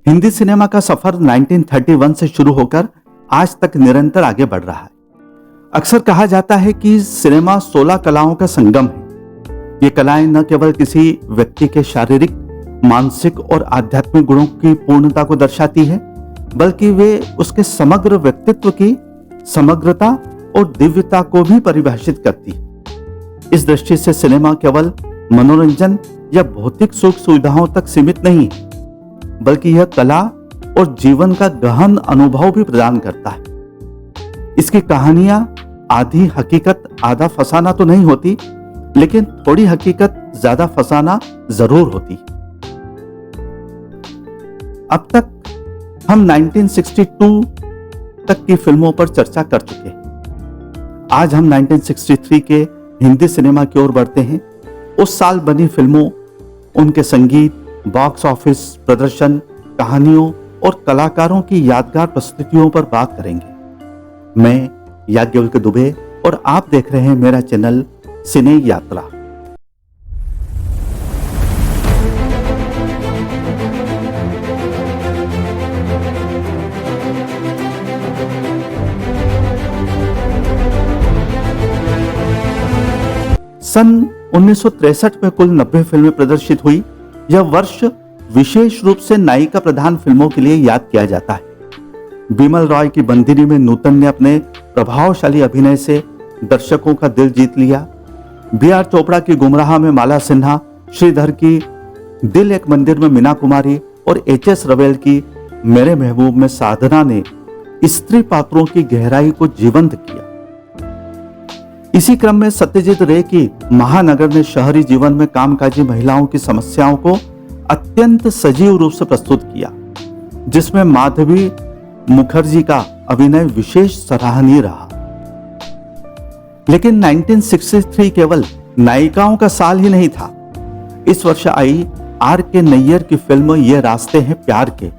Hindi cinema का सफर 1931 से शुरू होकर आज तक निरंतर आगे बढ़ रहा है। अक्सर कहा जाता है कि सिनेमा 16 कलाओं का संगम है। ये कलाएं न केवल किसी व्यक्ति के शारीरिक, मानसिक और आध्यात्मिक गुणों की पूर्णता को दर्शाती है, बल्कि वे उसके समग्र व्यक्तित्व की समग्रता और दिव्यता को भी परिभाषित करती है। इस दृष्टि से सिनेमा केवल मनोरंजन या भौतिक सुख सुविधाओं तक सीमित नहीं है, बल्कि यह कला और जीवन का गहन अनुभव भी प्रदान करता है। इसकी कहानियां आधी हकीकत आधा फसाना तो नहीं होती, लेकिन थोड़ी हकीकत ज्यादा फसाना जरूर होती। अब तक हम 1962 तक की फिल्मों पर चर्चा कर चुके हैं। आज हम 1963 के हिंदी सिनेमा की ओर बढ़ते हैं। उस साल बनी फिल्मों, उनके संगीत, बॉक्स ऑफिस प्रदर्शन, कहानियों और कलाकारों की यादगार प्रस्तुतियों पर बात करेंगे। मैं याज्ञवल्क्य दुबे और आप देख रहे हैं मेरा चैनल सिने यात्रा। सन 1963 में कुल 90 फिल्में प्रदर्शित हुई। यह वर्ष विशेष रूप से नायिका प्रधान फिल्मों के लिए याद किया जाता है। बिमल रॉय की बंदिनी में नूतन ने अपने प्रभावशाली अभिनय से दर्शकों का दिल जीत लिया। बी.आर. चोपड़ा की गुमराह में माला सिन्हा, श्रीधर की दिल एक मंदिर में मीना कुमारी और एच.एस. रवेल की मेरे महबूब में साधना ने स्त्री पात्रों की गहराई को जीवंत किया। इसी क्रम में सत्यजीत रे की महानगर ने शहरी जीवन में कामकाजी महिलाओं की समस्याओं को अत्यंत सजीव रूप से प्रस्तुत किया, जिसमें माधवी मुखर्जी का अभिनय विशेष सराहनीय रहा। लेकिन 1963 केवल नायिकाओं का साल ही नहीं था। इस वर्ष आई आर.के. नैयर की फिल्म ये रास्ते हैं प्यार के।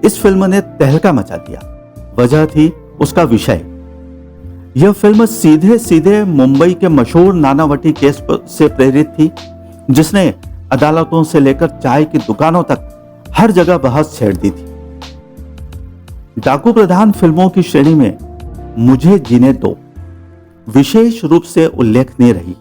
इस फिल्म ने तहलका मचा दिया। वजह थी उसका विषय। यह फिल्म सीधे सीधे मुंबई के मशहूर नानावटी केस से प्रेरित थी, जिसने अदालतों से लेकर चाय की दुकानों तक हर जगह बहस छेड़ दी थी। डाकू प्रधान फिल्मों की श्रेणी में मुझे जीने दो विशेष रूप से उल्लेखनीय रही।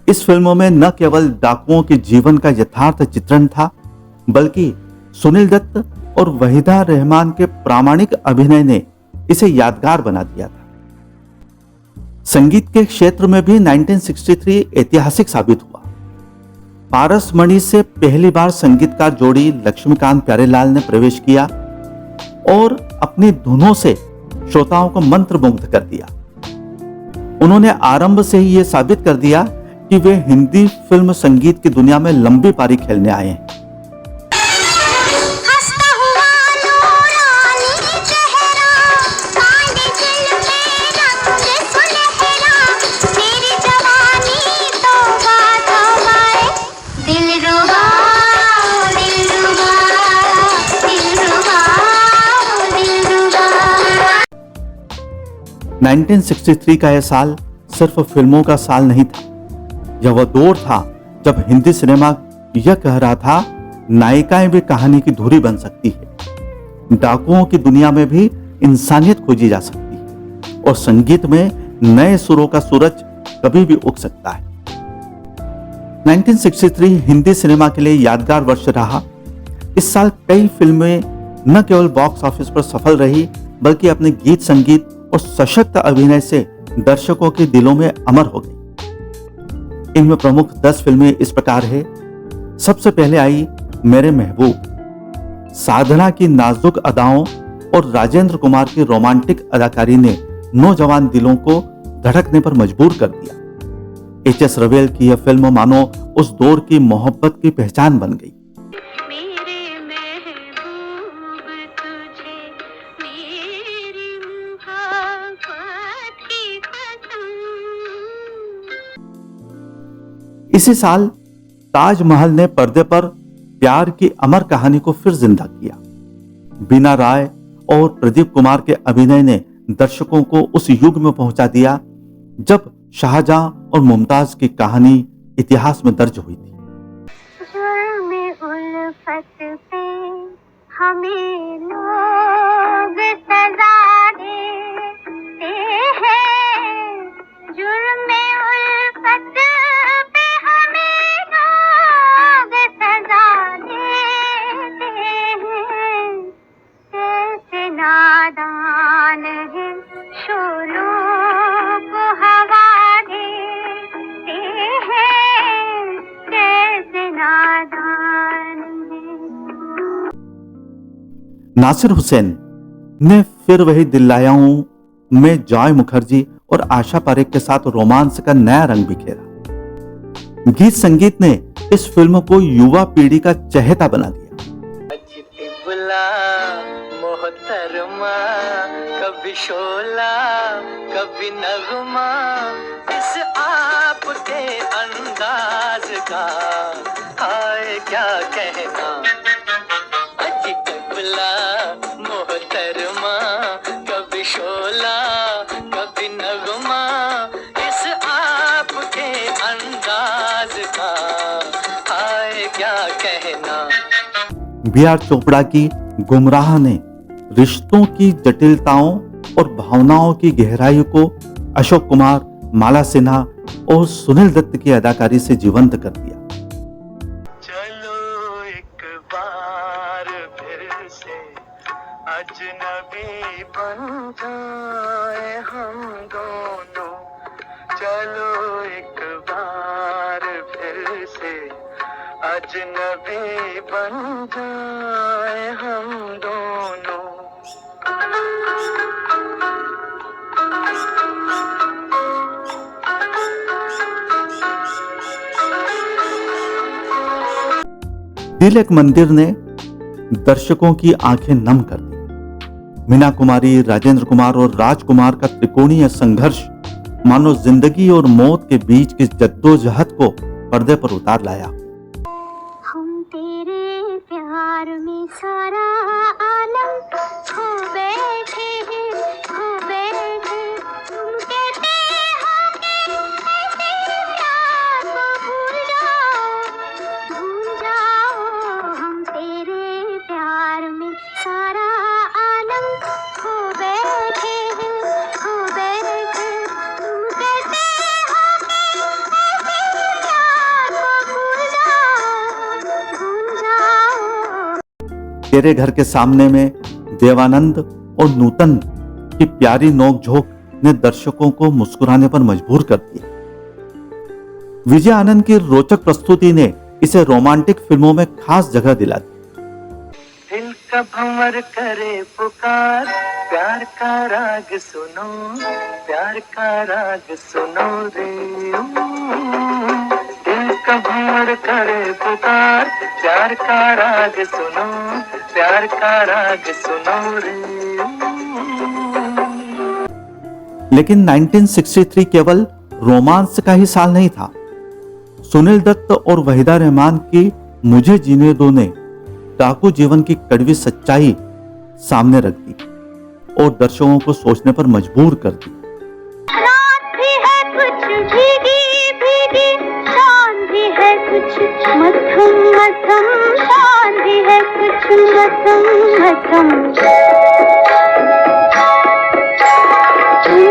इस फिल्म में न केवल डाकुओं के जीवन का यथार्थ चित्रण था, बल्कि सुनील दत्त और वहीदा रहमान के प्रामाणिक अभिनय ने इसे यादगार बना दिया था। संगीत के क्षेत्र में भी 1963 ऐतिहासिक साबित हुआ। पारस मणि से पहली बार संगीतकार जोड़ी लक्ष्मीकांत प्यारेलाल ने प्रवेश किया और अपनी धुनों से श्रोताओं को मंत्रमुग्ध कर दिया। उन्होंने आरंभ से ही यह साबित कर दिया कि वे हिंदी फिल्म संगीत की दुनिया में लंबी पारी खेलने आए हैं। सन 1963 का यह साल सिर्फ फिल्मों का साल नहीं था। यह वह दौर था जब हिंदी सिनेमा यह कह रहा था, नायिकाएं भी कहानी की धुरी बन सकती है, डाकुओं की दुनिया में भी इंसानियत खोजी जा सकती है और संगीत में नए सुरों का सूरज कभी भी उग सकता है। 1963 हिंदी सिनेमा के लिए यादगार वर्ष रहा। इस साल कई फिल्में न केवल बॉक्स ऑफिस पर सफल रही, बल्कि अपने गीत, संगीत और सशक्त अभिनय से दर्शकों के दिलों में अमर हो गई। इनमें प्रमुख 10 फिल्में इस प्रकार है। सबसे पहले आई मेरे महबूब। साधना की नाजुक अदाओं और राजेंद्र कुमार की रोमांटिक अदाकारी ने नौजवान दिलों को धड़कने पर मजबूर कर दिया। एच.एस. रवेल की यह फिल्म मानो उस दौर की मोहब्बत की पहचान बन गई। इसी साल ताजमहल ने पर्दे पर प्यार की अमर कहानी को फिर जिंदा किया। बीना राय और प्रदीप कुमार के अभिनय ने दर्शकों को उस युग में पहुंचा दिया जब शाहजहां और मुमताज की कहानी इतिहास में दर्ज हुई थी। हमें लोग सजा देते हैं, जुर्मे उल्फत पे हमें लोग सजा देते हैं। कैसे नादान है शोलों को हवा देते हैं, कैसे नादान है। नासिर हुसैन ने फिर वही दिल लाया हूं में जॉय मुखर्जी और आशा पारेख के साथ रोमांस का नया रंग बिखेरा। गीत संगीत ने इस फिल्म को युवा पीढ़ी का चहेता बना दिया। मोहतरमा कभी शोला कभी नगमा, इस आपके अंदाज का हाय क्या कहना। अजकबला मोहतरमा कभी शोला कभी नगमा, इस आपके अंदाज का हाय क्या कहना। B.R. चोपड़ा की गुमराह ने रिश्तों की जटिलताओं और भावनाओं की गहराई को अशोक कुमार, माला सिन्हा और सुनील दत्त की अदाकारी से जीवंत कर दिया। चलो एक बार फिर से अजनबी बन जाए हम दोनों, चलो एक बार फिर से अजनबी बन जाए हम दोनों। दिल एक मंदिर ने दर्शकों की आंखें नम कर दी। मीना कुमारी, राजेंद्र कुमार और राजकुमार का त्रिकोणीय संघर्ष मानो जिंदगी और मौत के बीच की जद्दोजहद को पर्दे पर उतार लाया। हम तेरे प्यार में सारा आलम खो बैठे हैं, खो बैठे। तुम कहते हो कि ऐसे प्यार को भूल जाओ। हम तेरे प्यार में सारा आलम खो बैठे हैं, खो बैठे। तुम कहते हो कि ऐसे प्यार को भूल जाओ। तेरे घर के सामने में देवानंद और नूतन की प्यारी नोकझोंक ने दर्शकों को मुस्कुराने पर मजबूर कर दिया। विजय आनंद की रोचक प्रस्तुति ने इसे रोमांटिक फिल्मों में खास जगह दिला दी। दिल का भंवर करे पुकार, प्यार का राग सुनो, प्यार का राग सुनो रे। दिल का भंवर करे पुकार, प्यार का राग सुनो, प्यार का राग सुनो रे। लेकिन 1963 केवल रोमांस का ही साल नहीं था। सुनील दत्त और वहीदा रहमान की मुझे जीने दो ने डाकू जीवन की कड़वी सच्चाई सामने रख दी और दर्शकों को सोचने पर मजबूर कर दी। रात भी है कुछ भीगी भीगी, चांद भी है कुछ मध्यम मध्यम, चांद भी है कुछ मध्यम मध्यम। तुम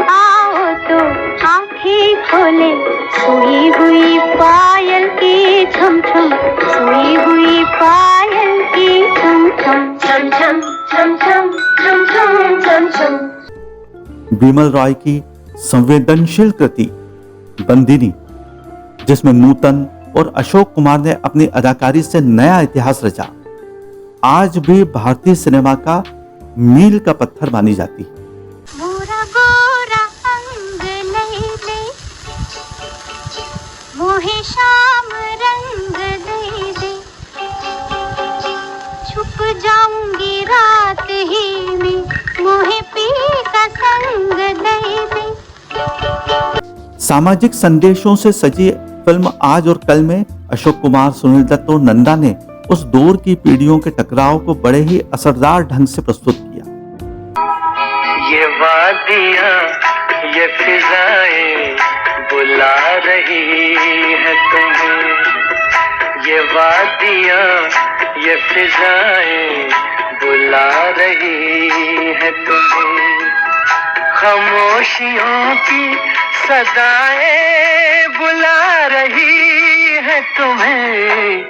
आओ तो आंखें खोले, सोई हुई पायल की छम छम, सोई हुई पायल की छम छम, छम छम छम छम छम छम छम छम। बिमल रॉय की संवेदनशील कृति बंदिनी, जिसमें नूतन और अशोक कुमार ने अपनी अदाकारी से नया इतिहास रचा, आज भी भारतीय सिनेमा का मील का पत्थर मानी जाती है। मोरा गोरा अंग ले ले, मोहे शाम रंग दे दे, छुप जाऊंगी रात ही में, मोहे पी का संग दे दे। सामाजिक संदेशों से सजी फिल्म आज और कल में अशोक कुमार, सुनील दत्त और नंदा ने उस दौर की पीढ़ियों के टकराव को बड़े ही असरदार ढंग से प्रस्तुत किया। ये वादियां, ये फिजाएं बुला रही है तुम्हें, ये वादियाँ ये फिजाएं बुला रही है तुम्हें, खामोशियों की सदाएं बुला रही है तुम्हें,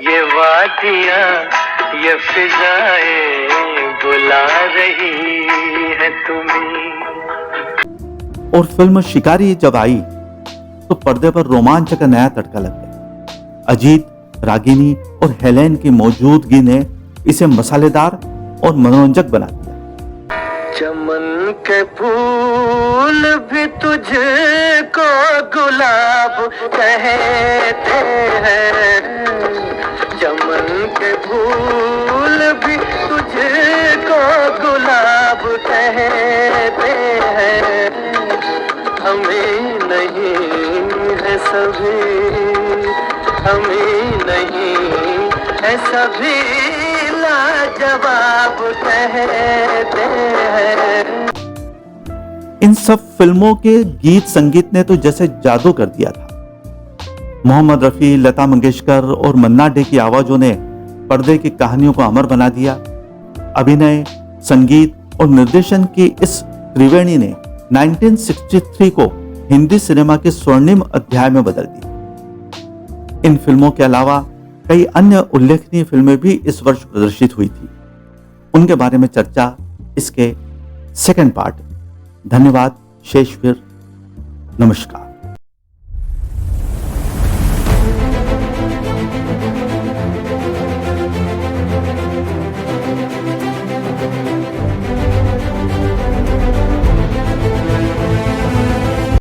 ये वादियाँ ये फिजाएं बुला रही है तुम्हें। और फिल्म शिकारी जब आई तो पर्दे पर रोमांच का नया तड़का लग गया। अजीत, रागिनी और हेलेन की मौजूदगी ने इसे मसालेदार और मनोरंजक बना दिया। चमन के फूल भी तुझको गुलाब कहते हैं, चमन के फूल भी तुझको गुलाब कहते हैं, हमें नहीं है सभी, हमें नहीं है सभी लाजवाब कहते हैं। इन सब फिल्मों के गीत संगीत ने तो जैसे जादू कर दिया था। मोहम्मद रफी, लता मंगेशकर और मन्ना डे की आवाजों ने पर्दे की कहानियों को अमर बना दिया। अभिनय, संगीत और निर्देशन की इस त्रिवेणी ने 1963 को हिंदी सिनेमा के स्वर्णिम अध्याय में बदल दिया। इन फिल्मों के अलावा कई अन्य उल्लेखनीय फिल्में भी इस वर्ष प्रदर्शित हुई थी। उनके बारे में चर्चा इसके सेकंड पार्ट। धन्यवाद। शेष फिर। नमस्कार।